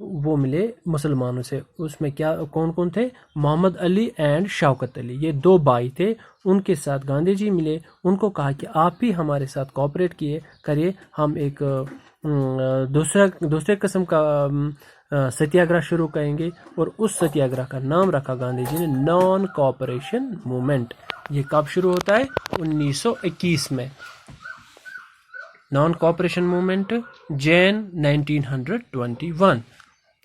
وہ ملے مسلمانوں سے. اس میں کیا کون کون تھے؟ محمد علی اینڈ شوکت علی، یہ 2 بھائی تھے. ان کے ساتھ گاندھی جی ملے، ان کو کہا کہ آپ بھی ہمارے ساتھ کوآپریٹ کریے، ہم ایک دوسرے قسم کا ستیہ گرہ شروع کریں گے. اور اس ستیہ گرہ کا نام رکھا گاندھی جی نے نان کوآپریشن موومنٹ. یہ کب شروع ہوتا ہے؟ 1921 میں. نان کوآپریشن موومنٹ جین 1921.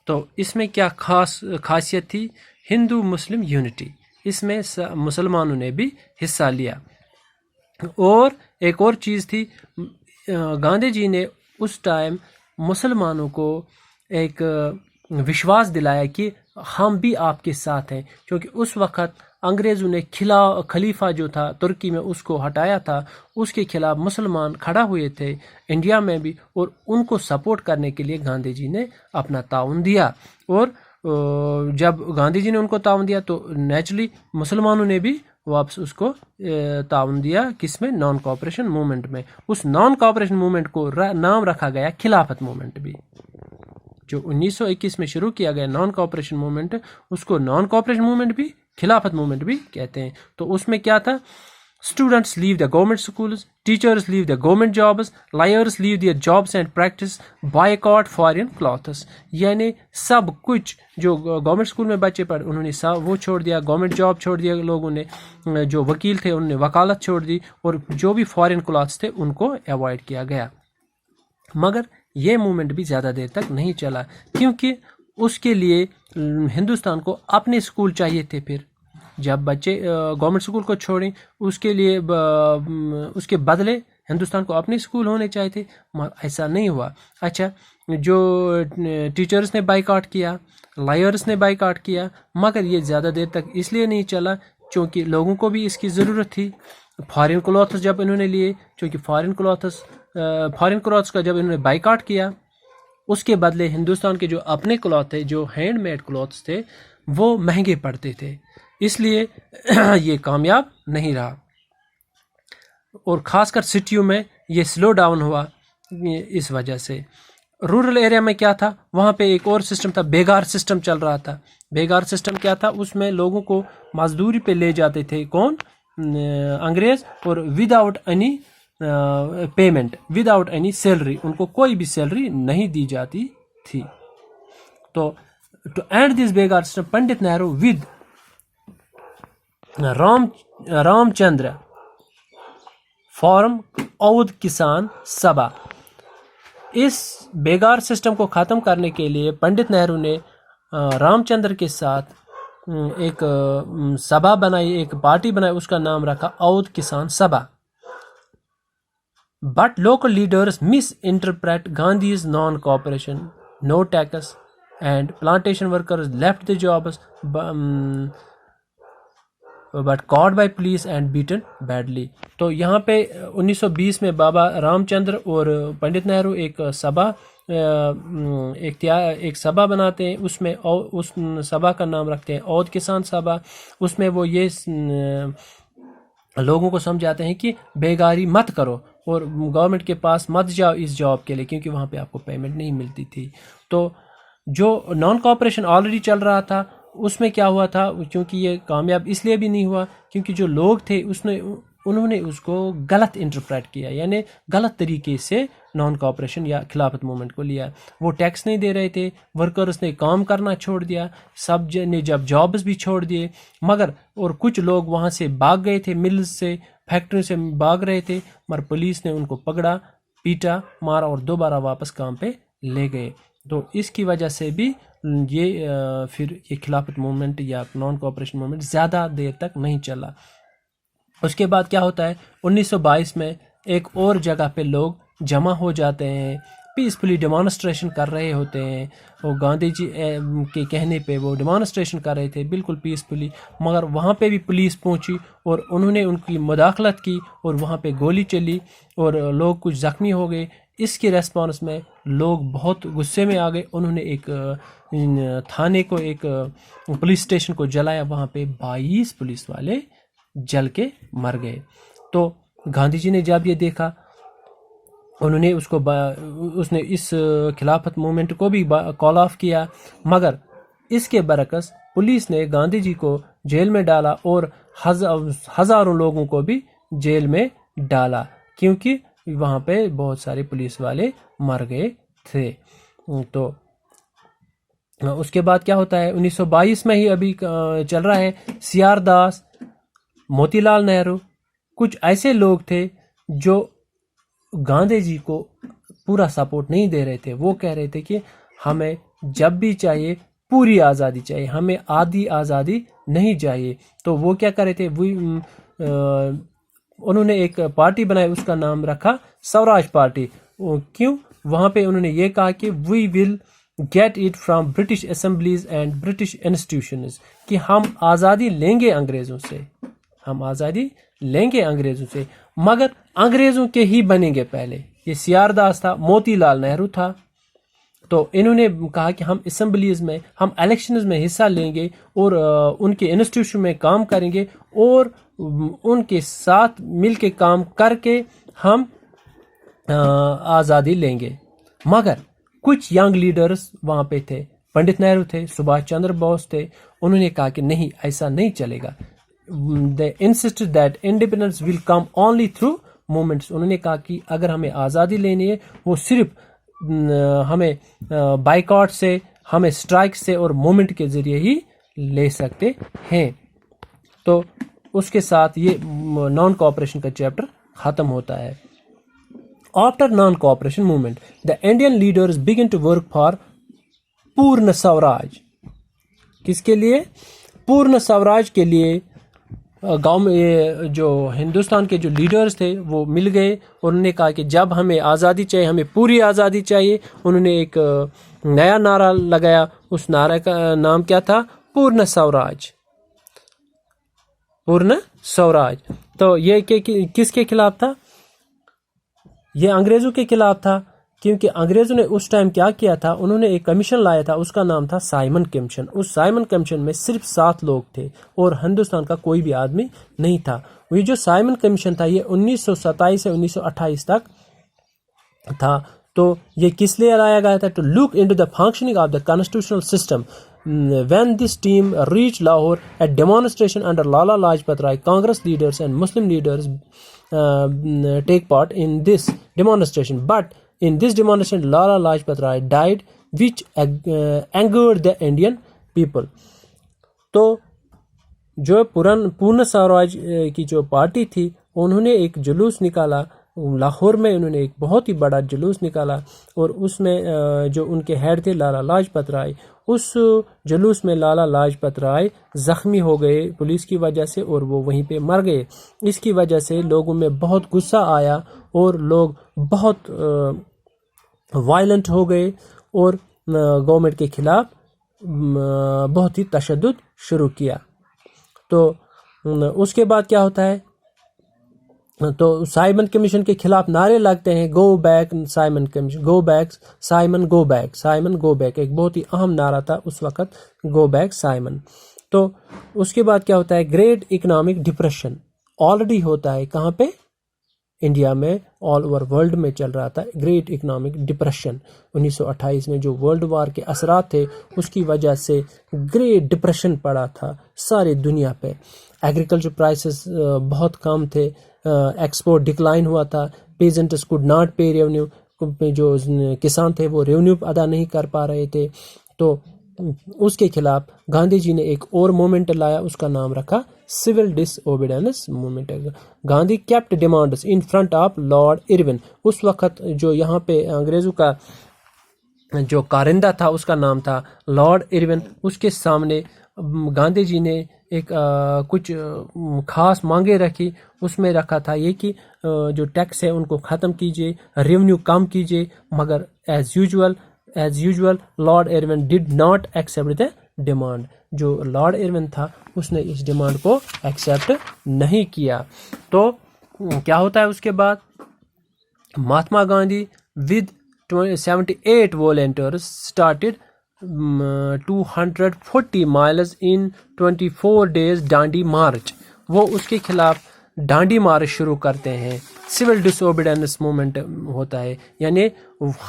تو اس میں کیا خاصیت تھی؟ ہندو مسلم یونٹی. اس میں مسلمانوں نے بھی حصہ لیا. اور ایک اور چیز تھی، گاندھی جی نے اس ٹائم مسلمانوں کو ایک وشواس دلایا کہ ہم بھی آپ کے ساتھ ہیں، کیونکہ اس وقت انگریزوں نے خلیفہ جو تھا ترکی میں اس کو ہٹایا تھا. اس کے خلاف مسلمان کھڑا ہوئے تھے انڈیا میں بھی، اور ان کو سپورٹ کرنے کے لیے گاندھی جی نے اپنا تعاون دیا. اور جب گاندھی جی نے ان کو تعاون دیا تو نیچرلی مسلمانوں نے بھی واپس اس کو تعاون دیا. کس میں؟ نان کوآپریشن موومنٹ میں. اس نان کوآپریشن موومنٹ کو نام رکھا گیا خلافت موومنٹ بھی. جو 1921 میں شروع کیا گیا نان کوآپریشن موومنٹ، اس کو نان کوآپریشن موومنٹ بھی، خلافت موومنٹ بھی کہتے ہیں. تو اس میں کیا تھا؟ Students leave the government schools, teachers leave the government jobs, lawyers leave their jobs and practice, boycott foreign clothes. یعنی سب کچھ جو گورنمنٹ اسکول میں بچے پڑھ انہوں نے وہ چھوڑ دیا، گورنمنٹ جاب چھوڑ دیا لوگوں نے، جو وکیل تھے انہوں نے وکالت چھوڑ دی، اور جو بھی فارین کلاتھس تھے ان کو ایوائڈ کیا گیا. مگر یہ موومنٹ بھی زیادہ دیر تک نہیں چلا، کیونکہ اس کے لیے ہندوستان کو اپنے اسکول چاہیے تھے. پھر جب بچے گورنمنٹ اسکول کو چھوڑیں، اس کے لیے اس کے بدلے ہندوستان کو اپنے اسکول ہونے چاہیے تھے، مگر ایسا نہیں ہوا. اچھا، جو ٹیچرز نے بائیکاٹ کیا، لائرز نے بائیکاٹ کیا، مگر یہ زیادہ دیر تک اس لیے نہیں چلا چونکہ لوگوں کو بھی اس کی ضرورت تھی. فارین کلاتھس جب انہوں نے لیے، چونکہ فارین کلاتھس کا جب انہوں نے بائیکاٹ کیا، اس کے بدلے ہندوستان کے جو اپنے کلاتھ تھے، جو ہینڈ میڈ کلاتھس تھے، وہ مہنگے پڑتے تھے، اس لیے یہ کامیاب نہیں رہا. اور خاص کر سٹیوں میں یہ سلو ڈاؤن ہوا اس وجہ سے. رورل ایریا میں کیا تھا؟ وہاں پہ ایک اور سسٹم تھا، بیگار سسٹم چل رہا تھا. بیگار سسٹم کیا تھا؟ اس میں لوگوں کو مزدوری پہ لے جاتے تھے کون؟ انگریز، اور without any payment, without any salary, ان کو کوئی بھی سیلری نہیں دی جاتی تھی. تو ٹو اینڈ دس بیگار system, Pandit Nehru with Ram Chandra form Awadh Kisan Sabha. Us بیگار system کو ختم کرنے کے لیے پنڈت نہرو نے رام چندر کے ساتھ ایک سبھا بنائی، ایک پارٹی بنائی، اس کا نام رکھا Awadh Kisan Sabha. But local leaders misinterpret Gandhi's non cooperation, no tax and plantation workers left the jobs but caught by police and beaten badly. تو یہاں پہ 1920 میں بابا رام چندر اور پنڈت نہرو ایک سبھا بناتے ہیں. اس میں اس سبھا کا نام رکھتے ہیں اودھ کسان سبھا. اس میں وہ یہ لوگوں کو سمجھاتے ہیں کہ بیگاری مت کرو اور گورنمنٹ کے پاس مت جاؤ اس جاب کے لیے، کیونکہ وہاں پہ آپ کو پیمنٹ نہیں ملتی تھی. تو جو نان کوآپریشن آلریڈی چل رہا تھا، اس میں کیا ہوا تھا، کیونکہ یہ کامیاب اس لیے بھی نہیں ہوا کیونکہ جو لوگ تھے انہوں نے اس کو غلط انٹرپریٹ کیا، یعنی غلط طریقے سے نان کوآپریشن یا خلافت موومنٹ کو لیا. وہ ٹیکس نہیں دے رہے تھے، ورکرز نے کام کرنا چھوڑ دیا، سب نے جب جابز بھی چھوڑ دیے. مگر اور کچھ لوگ وہاں سے بھاگ گئے تھے، ملز سے، فیکٹری سے بھاگ رہے تھے، مگر پولیس نے ان کو پکڑا، پیٹا، مارا اور دوبارہ واپس کام پہ لے گئے. تو اس کی وجہ سے بھی پھر یہ خلافت موومنٹ یا نان کوآپریشن موومنٹ زیادہ دیر تک نہیں چلا. اس کے بعد کیا ہوتا ہے، 1922 میں ایک اور جگہ پہ لوگ جمع ہو جاتے ہیں، پیسفلی ڈیمانسٹریشن کر رہے ہوتے ہیں. وہ گاندھی جی کے کہنے پہ وہ ڈیمانسٹریشن کر رہے تھے بالکل پیسفلی، مگر وہاں پہ بھی پولیس پہنچی اور انہوں نے ان کی مداخلت کی اور وہاں پہ گولی چلی اور لوگ کچھ زخمی ہو گئے. اس کے ریسپانس میں لوگ بہت غصے میں آ گئے. انہوں نے ایک تھانے کو، ایک پولیس اسٹیشن کو جلایا، وہاں پہ 22 پولیس والے جل کے مر گئے. تو گاندھی جی نے جب یہ دیکھا انہوں نے اس نے اس خلافت موومنٹ کو بھی کال آف کیا، مگر اس کے برعکس پولیس نے گاندھی جی کو جیل میں ڈالا اور ہزاروں لوگوں کو بھی جیل میں ڈالا، کیونکہ وہاں پہ بہت سارے پولیس والے مر گئے تھے۔ تو اس کے بعد کیا ہوتا ہے، 1922 میں ہی ابھی چل رہا ہے، سی آر داس، موتی لال نہرو، کچھ ایسے لوگ تھے جو گاندھی جی کو پورا سپورٹ نہیں دے رہے تھے۔ وہ کہہ رہے تھے کہ ہمیں جب بھی چاہیے پوری آزادی چاہیے، ہمیں آدھی آزادی نہیں چاہیے۔ تو وہ کیا کر رہے تھے، انہوں نے ایک پارٹی بنائی، اس کا نام رکھا سوراج پارٹی۔ کیوں؟ وہاں پہ انہوں نے یہ کہا کہ we will get it from British assemblies and British institutions, کہ ہم آزادی لیں گے انگریزوں سے، ہم آزادی لیں گے انگریزوں سے، مگر انگریزوں کے ہی بنیں گے پہلے۔ یہ سی آر داس تھا، موتی لال نہرو تھا، تو انہوں نے کہا کہ ہم اسمبلیز میں، ہم الیکشنز میں حصہ لیں گے اور ان کے انسٹیٹیوشن میں کام کریں گے اور ان کے ساتھ مل کے کام کر کے ہم آزادی لیں گے۔ مگر کچھ ینگ لیڈرز وہاں پہ تھے، پنڈت نہرو تھے، سبھاش چندر بوس تھے، انہوں نے کہا کہ نہیں، ایسا نہیں چلے گا۔ They insisted that independence will come only through movements۔ انہوں نے کہا کہ اگر ہمیں آزادی لینی ہے، وہ صرف ہمیں بائیکاٹ سے، ہمیں اسٹرائک سے اور موومنٹ کے ذریعے ہی لے سکتے ہیں۔ تو اس کے ساتھ یہ نان کوآپریشن کا چیپٹر ختم ہوتا ہے۔ After non cooperation movement the Indian leaders began to work for Purna Swaraj. کس کے لیے؟ پورن سوراج کے لیے جو ہندوستان کے جو لیڈرز تھے وہ مل گئے اور انہوں نے کہا کہ جب ہمیں آزادی چاہیے، ہمیں پوری آزادی چاہیے۔ انہوں نے ایک نیا نعرہ لگایا، اس نعرے کا نام کیا تھا؟ پورن سوراج، پورن سوراج۔ تو یہ کس کے خلاف تھا؟ یہ انگریزوں کے خلاف تھا، کیونکہ انگریزوں نے اس ٹائم کیا کیا تھا، انہوں نے ایک کمیشن لایا تھا، اس کا نام تھا سائمن کمیشن۔ اس سائمن کمیشن میں صرف 7 لوگ تھے اور ہندوستان کا کوئی بھی آدمی نہیں تھا۔ یہ جو سائمن کمیشن تھا یہ 1927 سے 1928 تک تھا۔ تو یہ کس لیے لایا گیا تھا؟ To look into the functioning of the constitutional system. When this team reached Lahore, a demonstration under Lala Lajpat Rai, Congress leaders and Muslim leaders take part in this demonstration. But in this demonstration, Lala Lajpat Rai died, which angered the Indian people. تو جو پورن سوراج کی جو party تھی، انہوں نے ایک جلوس نکالا لاہور میں، انہوں نے ایک بہت ہی بڑا جلوس نکالا اور اس میں جو ان کے ہیڈ تھے لالا لاجپت رائے، اس جلوس میں لالا لاجپت رائے زخمی ہو گئے پولیس کی وجہ سے اور وہ وہیں پہ مر گئے۔ اس کی وجہ سے لوگوں میں بہت غصہ آیا اور لوگ بہت وائلنٹ ہو گئے اور گورنمنٹ کے خلاف بہت ہی تشدد شروع کیا۔ تو اس کے بعد کیا ہوتا ہے، تو سائمن کمیشن کے خلاف نعرے لگتے ہیں، go back Simon commission, go back Simon, go back Simon, go back, ایک بہت ہی اہم نعرہ تھا اس وقت، گو بیک سائمن۔ تو اس کے بعد کیا ہوتا ہے، گریٹ اکنامک ڈپریشن آلریڈی ہوتا ہے، کہاں پہ؟ انڈیا میں، آل اوور ورلڈ میں چل رہا تھا گریٹ اکنامک ڈپریشن۔ 1928 میں جو ورلڈ وار کے اثرات تھے اس کی وجہ سے گریٹ ڈپریشن پڑا تھا ساری دنیا پہ۔ ایگریکلچر پرائسز بہت کم تھے، ایکسپورٹ ڈکلائن ہوا تھا، peasants could not pay revenue, جو کسان تھے وہ ریونیو ادا نہیں کر پا رہے تھے۔ تو اس کے خلاف گاندھی جی نے ایک اور موومنٹ لایا، اس کا نام رکھا civil disobedience movement. Gandhi kept demands in front of Lord Irwin. اس وقت جو یہاں پہ انگریزوں کا جو کارندہ تھا اس کا نام تھا لارڈ ارون، اس کے سامنے گاندھی جی نے ایک کچھ خاص مانگیں رکھی۔ اس میں رکھا تھا یہ کہ جو ٹیکس ہے ان کو ختم کیجیے، ریونیو کم کیجیے، مگر as usual Lord Irwin did not accept the demand. جو لارڈ ارون تھا اس نے اس ڈیمانڈ کو ایکسیپٹ نہیں کیا۔ تو کیا ہوتا ہے اس کے بعد، Mahatma Gandhi with 78 volunteers started 240 miles in 24 days Dandi March. وہ اس کے خلاف ڈانڈی مارچ شروع کرتے ہیں. سول ڈس اوبیڈینس موومنٹ ہوتا ہے، یعنی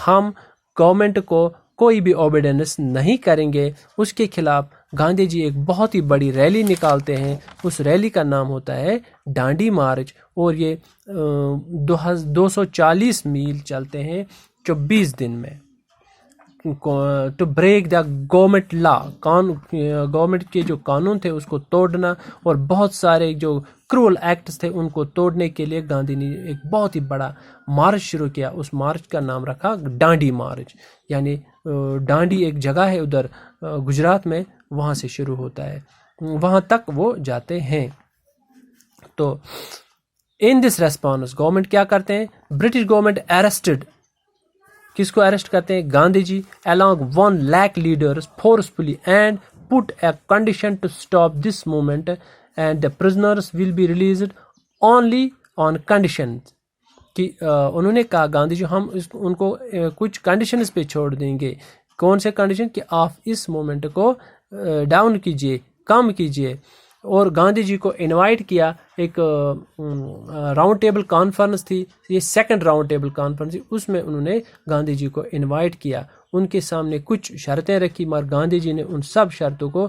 ہم گورنمنٹ کو کوئی بھی اوبیڈینس نہیں کریں گے. اس کے خلاف گاندھی جی ایک بہت ہی بڑی ریلی نکالتے ہیں. اس ریلی کا نام ہوتا ہے ڈانڈی مارچ، اور یہ 240 میل چلتے ہیں 24 دن میں. To break the government law, government کے جو قانون تھے اس کو توڑنا، اور بہت سارے جو کرول ایکٹس تھے ان کو توڑنے کے لیے گاندھی نے ایک بہت ہی بڑا مارچ شروع کیا. اس مارچ کا نام رکھا ڈانڈی مارچ، یعنی ڈانڈی ایک جگہ ہے ادھر گجرات میں، وہاں سے شروع ہوتا ہے، وہاں تک وہ جاتے ہیں. تو ان دس ریسپانس گورنمنٹ کیا کرتے ہیں؟ برٹش گورنمنٹ اریسٹڈ، کس کو اریسٹ کرتے ہیں؟ گاندھی جی along 1 lakh leaders forcefully and put a condition to stop this movement and the prisoners will be released only on conditions. کہ انہوں نے کہا گاندھی جی ہم ان کو کچھ کنڈیشنز پہ چھوڑ دیں گے. کون سے کنڈیشن؟ کہ آپ اس موومنٹ کو ڈاؤن کیجئے، کم کیجئے. اور گاندھی جی کو انوائٹ کیا، ایک راؤنڈ ٹیبل کانفرنس تھی، یہ سیکنڈ راؤنڈ ٹیبل کانفرنس تھی، اس میں انہوں نے گاندھی جی کو انوائٹ کیا. ان کے سامنے کچھ شرطیں رکھی، مگر گاندھی جی نے ان سب شرطوں کو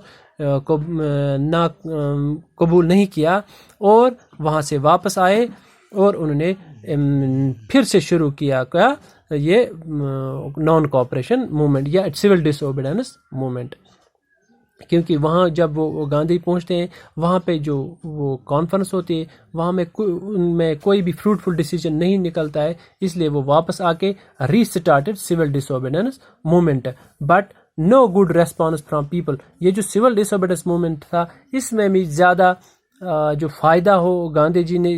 قبول نہیں کیا، اور وہاں سے واپس آئے، اور انہوں نے پھر سے شروع کیا یہ نان کوآپریشن موومنٹ یا سول ڈس اوبیڈینس موومنٹ. کیونکہ وہاں جب وہ گاندھی پہنچتے ہیں، وہاں پہ جو وہ کانفرنس ہوتی ہے، وہاں میں ان میں کوئی بھی فروٹفل ڈیسیجن نہیں نکلتا ہے، اس لیے وہ واپس آ کے restarted civil disobedience movement. But no good response from people. یہ جو سول ڈس اوبیڈینس موومنٹ تھا، اس میں بھی زیادہ جو فائدہ ہو گاندھی جی نے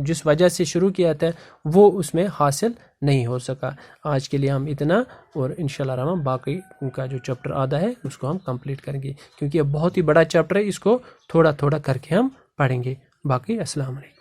جس وجہ سے شروع کیا تھا وہ اس میں حاصل نہیں ہو سکا. آج کے لیے ہم اتنا، اور انشاءاللہ الرحمن باقی کا جو چیپٹر آدھا ہے اس کو ہم کمپلیٹ کریں گے، کیونکہ یہ بہت ہی بڑا چیپٹر ہے، اس کو تھوڑا تھوڑا کر کے ہم پڑھیں گے. باقی السلام علیکم.